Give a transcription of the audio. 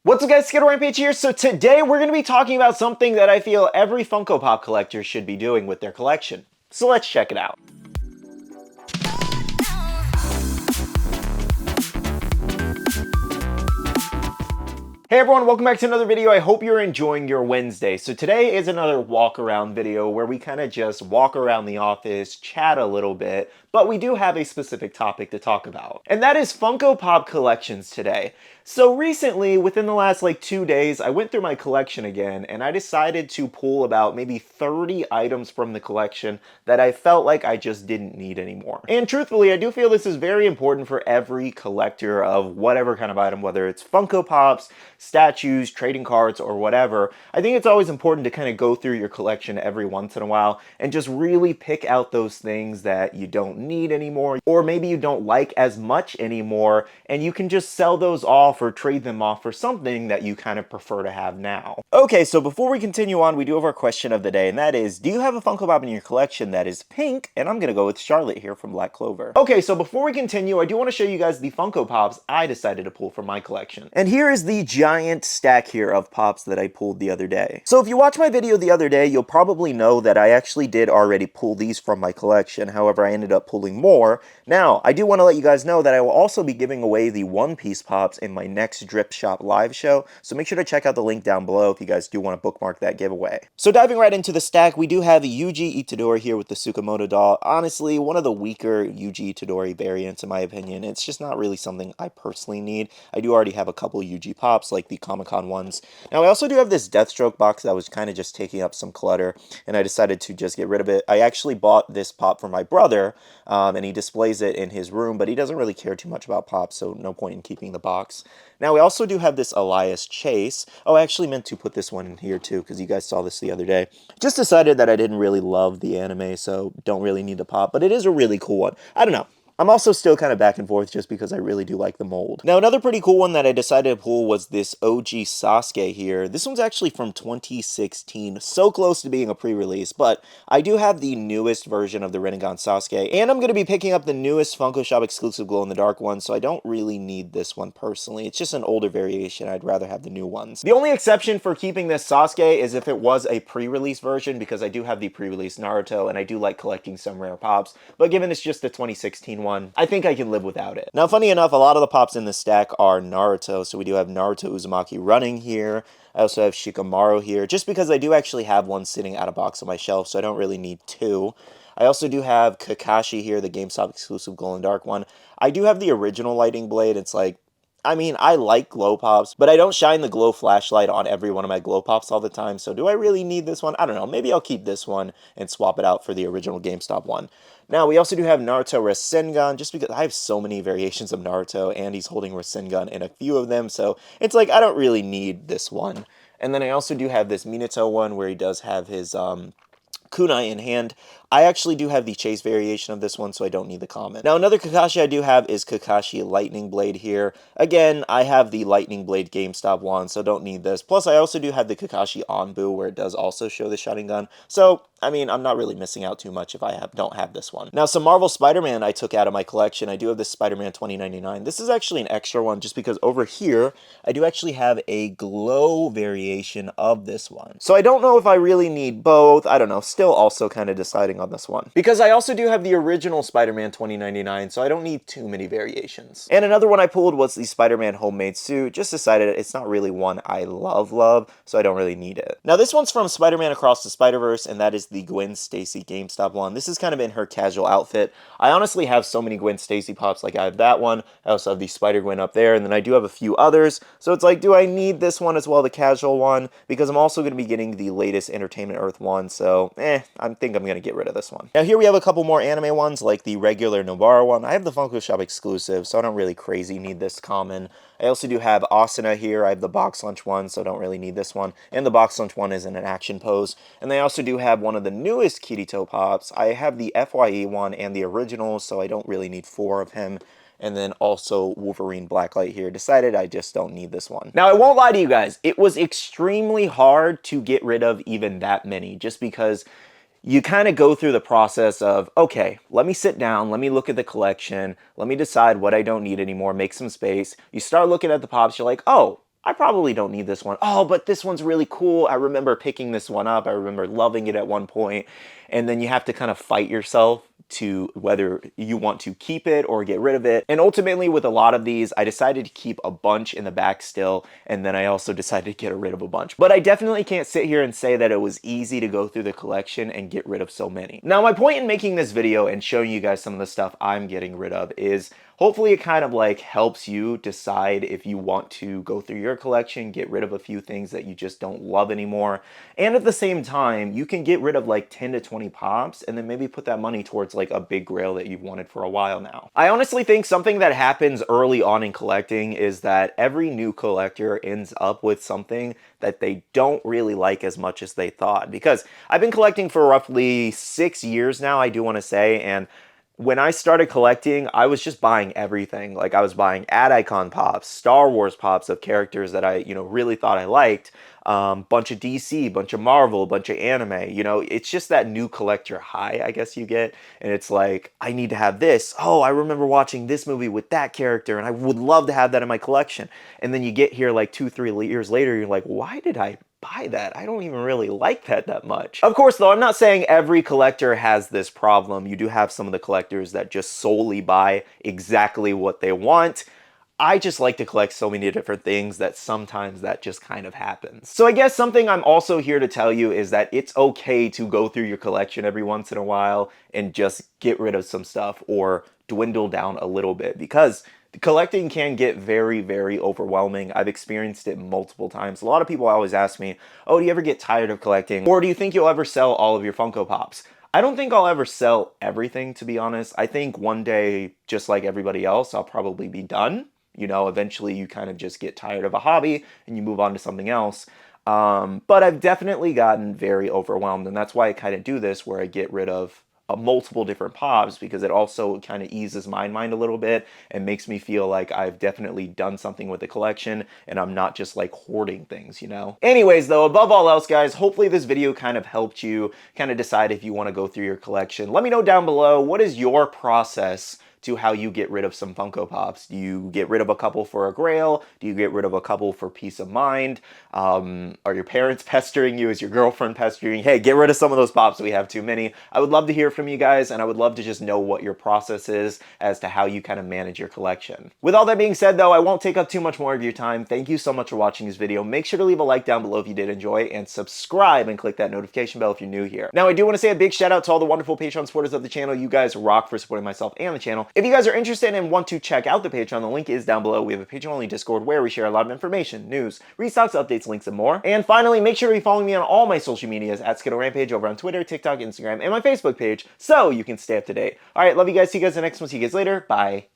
What's up guys, SkittleRampage here. So today we're going to be talking about something that I feel every Funko Pop collector should be doing with their collection. So let's check it out. Hey everyone, welcome back to another video. I hope you're enjoying your Wednesday. So today is another walk around video where we kind of just walk around the office, chat a little bit, but we do have a specific topic to talk about. And that is Funko Pop collections today. So recently, within the last 2 days, I went through my collection again and I decided to pull about maybe 30 items from the collection that I felt like I just didn't need anymore. And truthfully, I do feel this is very important for every collector of whatever kind of item, whether it's Funko Pops, statues, trading cards, or whatever. I think it's always important to kind of go through your collection every once in a while and just really pick out those things that you don't need anymore, or maybe you don't like as much anymore, and you can just sell those off or trade them off for something that you kind of prefer to have now. Okay, so before we continue on, we do have our question of the day, and that is, do you have a Funko Pop in your collection that is pink? And I'm gonna go with Charlotte here from Black Clover. Okay, so before we continue, I do want to show you guys the Funko Pops I decided to pull from my collection. And here is the giant stack here of Pops that I pulled the other day. So if you watched my video the other day, you'll probably know that I actually did already pull these from my collection. However, I ended up pulling more. Now, I do want to let you guys know that I will also be giving away the One Piece Pops in my next Drip Shop live show, so make sure to check out the link down below if you guys do want to bookmark that giveaway. So diving right into the stack, we do have Yuji Itadori here with the Tsukamoto doll. Honestly, one of the weaker Yuji Itadori variants in my opinion. It's just not really something I personally need. I do already have a couple Yuji Pops, like the Comic-Con ones. Now, I also do have this Deathstroke box that was kind of just taking up some clutter, and I decided to just get rid of it. I actually bought this Pop for my brother, and he displays it in his room, but he doesn't really care too much about Pops, so no point in keeping the box. Now, we also do have this Elias Chase. Oh, I actually meant to put this one in here too, because you guys saw this the other day. Just decided that I didn't really love the anime, so don't really need the Pop, but it is a really cool one. I don't know. I'm also still kind of back and forth just because I really do like the mold. Now, another pretty cool one that I decided to pull was this OG Sasuke here. This one's actually from 2016, so close to being a pre-release, but I do have the newest version of the Rinnegan Sasuke, and I'm going to be picking up the newest Funko Shop exclusive glow-in-the-dark one, so I don't really need this one personally. It's just an older variation. I'd rather have the new ones. The only exception for keeping this Sasuke is if it was a pre-release version, because I do have the pre-release Naruto, and I do like collecting some rare Pops, but given it's just the 2016 one, I think I can live without it. Now, funny enough, a lot of the Pops in this stack are Naruto, so we do have Naruto Uzumaki running here. I also have Shikamaru here, just because I do actually have one sitting out of box on my shelf, so I don't really need two. I also do have Kakashi here, the GameStop exclusive glow-in-dark one. I do have the original Lightning Blade. It's like, I mean, I like glow pops, but I don't shine the glow flashlight on every one of my glow pops all the time, so do I really need this one? I don't know. Maybe I'll keep this one and swap it out for the original GameStop one. Now, we also do have Naruto Rasengan, just because I have so many variations of Naruto, and he's holding Rasengan in a few of them, so it's like, I don't really need this one. And then I also do have this Minato one, where he does have his, kunai in hand. I actually do have the Chase variation of this one, so I don't need the common. Now, another Kakashi I do have is Kakashi Lightning Blade here. Again, I have the Lightning Blade GameStop one, so don't need this. Plus, I also do have the Kakashi Anbu, where it does also show the Sharingan. So, I mean, I'm not really missing out too much if I don't have this one. Now, some Marvel Spider-Man I took out of my collection. I do have this Spider-Man 2099. This is actually an extra one, just because over here, I do actually have a glow variation of this one. So I don't know if I really need both. I don't know. Still also kind of deciding on this one, because I also do have the original Spider-Man 2099, so I don't need too many variations. And another one I pulled was the Spider-Man homemade suit. Just decided it's not really one I love, so I don't really need it. Now, this one's from Spider-Man Across the Spider-Verse, and that is the Gwen Stacy GameStop one. This is kind of in her casual outfit. I honestly have so many Gwen Stacy Pops. Like, I have that one. I also have the Spider-Gwen up there, and then I do have a few others. So it's like, do I need this one as well, the casual one? Because I'm also going to be getting the latest Entertainment Earth one, so I think I'm going to get rid of this one. Now, here we have a couple more anime ones, like the regular Nobara one. I have the Funko Shop exclusive, so I don't really crazy need this common. I also do have Asuna here. I have the Box Lunch one, so I don't really need this one. And the Box Lunch one is in an action pose. And I also do have one of the newest Kirito Pops. I have the FYE one and the original, so I don't really need 4 of him. And then also Wolverine Blacklight here. Decided I just don't need this one. Now, I won't lie to you guys. It was extremely hard to get rid of even that many, just because you kind of go through the process of, okay, let me sit down, let me look at the collection, let me decide what I don't need anymore, make some space. You start looking at the Pops, you're like, oh, I probably don't need this one. Oh, but this one's really cool. I remember picking this one up. I remember loving it at one point. And then you have to kind of fight yourself to whether you want to keep it or get rid of it. And ultimately with a lot of these, I decided to keep a bunch in the back still, and then I also decided to get rid of a bunch. But I definitely can't sit here and say that it was easy to go through the collection and get rid of so many. Now, my point in making this video and showing you guys some of the stuff I'm getting rid of is hopefully it kind of like helps you decide if you want to go through your collection, get rid of a few things that you just don't love anymore. And at the same time, you can get rid of like 10 to 20 pops and then maybe put that money towards like a big grail that you've wanted for a while now. I honestly think something that happens early on in collecting is that every new collector ends up with something that they don't really like as much as they thought. Because I've been collecting for roughly 6 years now, I do want to say, and when I started collecting, I was just buying everything. Like I was buying ad icon pops, Star Wars pops of characters that I, really thought I liked. Bunch of DC, bunch of Marvel, bunch of anime. It's just that new collector high, I guess you get. And it's like, I need to have this. Oh, I remember watching this movie with that character and I would love to have that in my collection. And then you get here like 2-3 years later, you're like, why did I buy that? I don't even really like that much. Of course, though, I'm not saying every collector has this problem. You do have some of the collectors that just solely buy exactly what they want. I just like to collect so many different things that sometimes that just kind of happens. So I guess something I'm also here to tell you is that it's okay to go through your collection every once in a while and just get rid of some stuff or dwindle down a little bit, because collecting can get very, very overwhelming. I've experienced it multiple times. A lot of people always ask me, oh, do you ever get tired of collecting? Or do you think you'll ever sell all of your Funko Pops? I don't think I'll ever sell everything, to be honest. I think one day, just like everybody else, I'll probably be done. Eventually you kind of just get tired of a hobby and you move on to something else. But I've definitely gotten very overwhelmed, and that's why I kind of do this, where I get rid of multiple different pops, because it also kind of eases my mind a little bit and makes me feel like I've definitely done something with the collection and I'm not just like hoarding things, Anyways, though, above all else, guys, hopefully this video kind of helped you kind of decide if you want to go through your collection. Let me know down below, what is your process to how you get rid of some Funko Pops? Do you get rid of a couple for a grail? Do you get rid of a couple for peace of mind? Are your parents pestering you? Is your girlfriend pestering you? Hey, get rid of some of those Pops, we have too many. I would love to hear from you guys, and I would love to just know what your process is as to how you kind of manage your collection. With all that being said, though, I won't take up too much more of your time. Thank you so much for watching this video. Make sure to leave a like down below if you did enjoy, and subscribe and click that notification bell if you're new here. Now, I do want to say a big shout out to all the wonderful Patreon supporters of the channel. You guys rock for supporting myself and the channel. If you guys are interested and want to check out the Patreon, the link is down below. We have a Patreon-only Discord where we share a lot of information, news, restocks, updates, links, and more. And finally, make sure to be following me on all my social medias at SkittleRampage over on Twitter, TikTok, Instagram, and my Facebook page so you can stay up to date. All right, love you guys. See you guys in the next one. See you guys later. Bye.